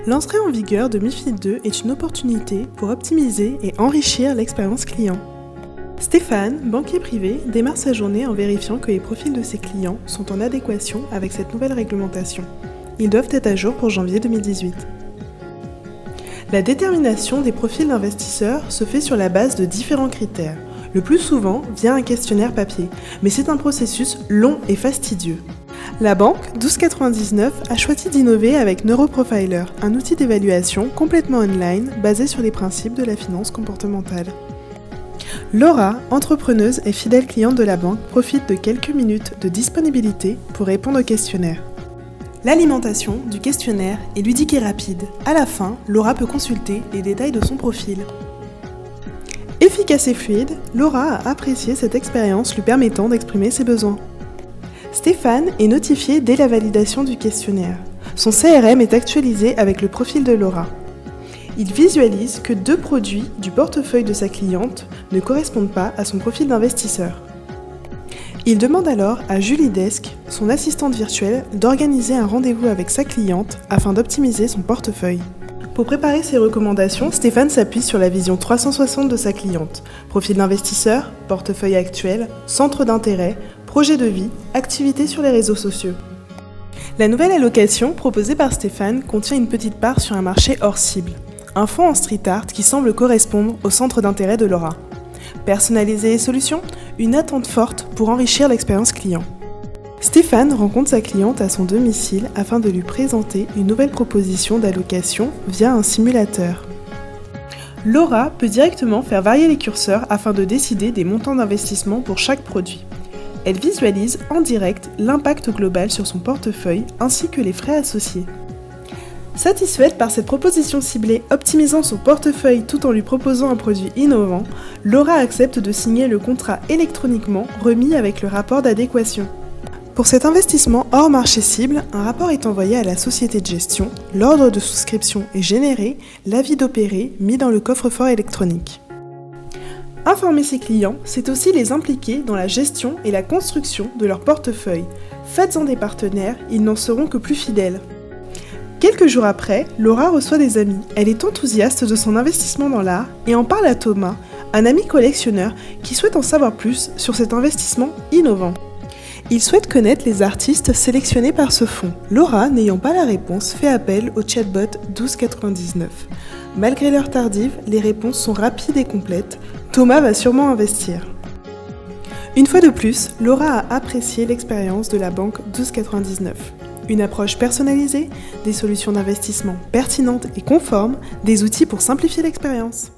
L'entrée en vigueur de MiFID II est une opportunité pour optimiser et enrichir l'expérience client. Stéphane, banquier privé, démarre sa journée en vérifiant que les profils de ses clients sont en adéquation avec cette nouvelle réglementation. Ils doivent être à jour pour janvier 2018. La détermination des profils d'investisseurs se fait sur la base de différents critères, le plus souvent via un questionnaire papier, mais c'est un processus long et fastidieux. La banque 1299 a choisi d'innover avec Neuroprofiler, un outil d'évaluation complètement online basé sur les principes de la finance comportementale. Laura, entrepreneuse et fidèle cliente de la banque, profite de quelques minutes de disponibilité pour répondre au questionnaire. L'alimentation du questionnaire est ludique et rapide. À la fin, Laura peut consulter les détails de son profil. Efficace et fluide, Laura a apprécié cette expérience lui permettant d'exprimer ses besoins. Stéphane est notifié dès la validation du questionnaire. Son CRM est actualisé avec le profil de Laura. Il visualise que 2 produits du portefeuille de sa cliente ne correspondent pas à son profil d'investisseur. Il demande alors à Julie Desk, son assistante virtuelle, d'organiser un rendez-vous avec sa cliente afin d'optimiser son portefeuille. Pour préparer ses recommandations, Stéphane s'appuie sur la vision 360 de sa cliente. Profil d'investisseur, portefeuille actuel, centre d'intérêt, projet de vie, activités sur les réseaux sociaux. La nouvelle allocation proposée par Stéphane contient une petite part sur un marché hors cible, un fonds en street art qui semble correspondre au centre d'intérêt de Laura. Personnaliser les solutions, une attente forte pour enrichir l'expérience client. Stéphane rencontre sa cliente à son domicile afin de lui présenter une nouvelle proposition d'allocation via un simulateur. Laura peut directement faire varier les curseurs afin de décider des montants d'investissement pour chaque produit. Elle visualise en direct l'impact global sur son portefeuille ainsi que les frais associés. Satisfaite par cette proposition ciblée optimisant son portefeuille tout en lui proposant un produit innovant, Laura accepte de signer le contrat électroniquement remis avec le rapport d'adéquation. Pour cet investissement hors marché cible, un rapport est envoyé à la société de gestion, l'ordre de souscription est généré, l'avis d'opérer mis dans le coffre-fort électronique. Informer ses clients, c'est aussi les impliquer dans la gestion et la construction de leur portefeuille. Faites-en des partenaires, ils n'en seront que plus fidèles. Quelques jours après, Laura reçoit des amis. Elle est enthousiaste de son investissement dans l'art et en parle à Thomas, un ami collectionneur qui souhaite en savoir plus sur cet investissement innovant. Il souhaite connaître les artistes sélectionnés par ce fonds. Laura, n'ayant pas la réponse, fait appel au chatbot 1299. Malgré l'heure tardive, les réponses sont rapides et complètes. Thomas va sûrement investir. Une fois de plus, Laura a apprécié l'expérience de la banque 1299. Une approche personnalisée, des solutions d'investissement pertinentes et conformes, des outils pour simplifier l'expérience.